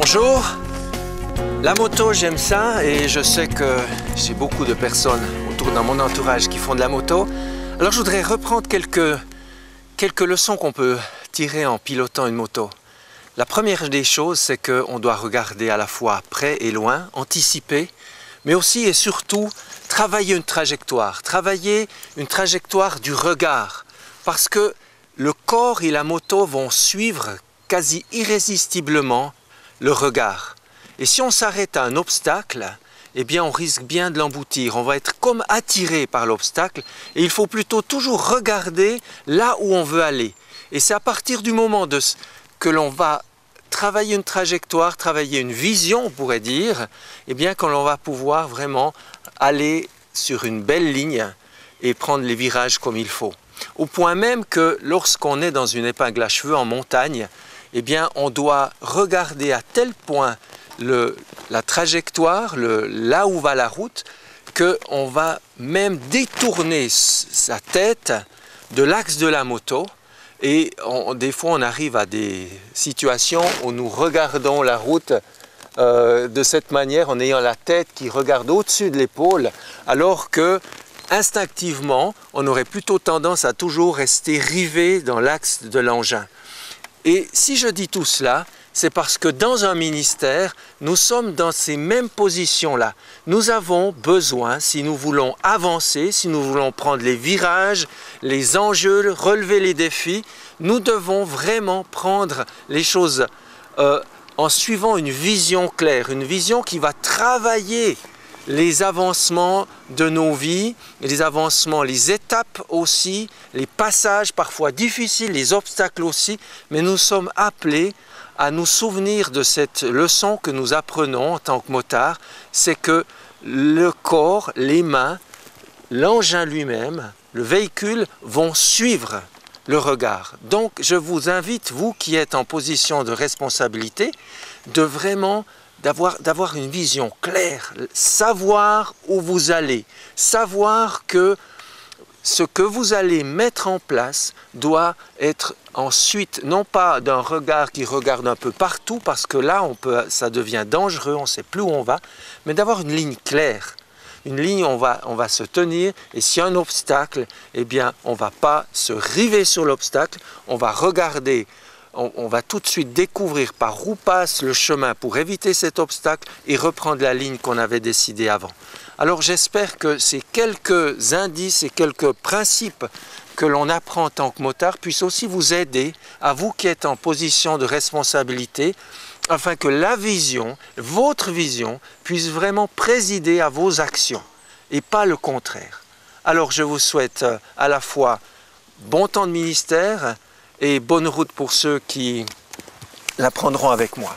Bonjour, la moto j'aime ça et je sais que j'ai beaucoup de personnes autour dans mon entourage qui font de la moto. Alors je voudrais reprendre quelques leçons qu'on peut tirer en pilotant une moto. La première des choses, c'est qu'on doit regarder à la fois près et loin, anticiper, mais aussi et surtout travailler une trajectoire du regard, parce que le corps et la moto vont suivre quasi irrésistiblement le regard. Et si on s'arrête à un obstacle, eh bien on risque bien de l'emboutir. On va être comme attiré par l'obstacle et il faut plutôt toujours regarder là où on veut aller. Et c'est à partir du moment que l'on va travailler une trajectoire, travailler une vision, on pourrait dire, eh bien que l'on va pouvoir vraiment aller sur une belle ligne et prendre les virages comme il faut. Au point même que lorsqu'on est dans une épingle à cheveux en montagne, eh bien on doit regarder à tel point la trajectoire, là où va la route, qu'on va même détourner sa tête de l'axe de la moto. Et des fois, on arrive à des situations où nous regardons la route de cette manière, en ayant la tête qui regarde au-dessus de l'épaule, alors que instinctivement, on aurait plutôt tendance à toujours rester rivé dans l'axe de l'engin. Et si je dis tout cela, c'est parce que dans un ministère, nous sommes dans ces mêmes positions-là. Nous avons besoin, si nous voulons avancer, si nous voulons prendre les virages, les enjeux, relever les défis, nous devons vraiment prendre les choses en suivant une vision claire, une vision qui va travailler les avancements de nos vies, les avancements, les étapes aussi, les passages parfois difficiles, les obstacles aussi, mais nous sommes appelés à nous souvenir de cette leçon que nous apprenons en tant que motard, c'est que le corps, les mains, l'engin lui-même, le véhicule vont suivre le regard. Donc je vous invite, vous qui êtes en position de responsabilité, de vraiment d'avoir une vision claire, savoir où vous allez, savoir que ce que vous allez mettre en place doit être ensuite, non pas d'un regard qui regarde un peu partout, parce que là, ça devient dangereux, on ne sait plus où on va, mais d'avoir une ligne claire. Une ligne, on va se tenir, et s'il y a un obstacle, eh bien, on ne va pas se river sur l'obstacle, on va regarder, on va tout de suite découvrir par où passe le chemin pour éviter cet obstacle et reprendre la ligne qu'on avait décidée avant. Alors j'espère que ces quelques indices et quelques principes que l'on apprend en tant que motard puissent aussi vous aider, à vous qui êtes en position de responsabilité, afin que la vision, votre vision, puisse vraiment présider à vos actions et pas le contraire. Alors je vous souhaite à la fois bon temps de ministère et bonne route pour ceux qui la prendront avec moi.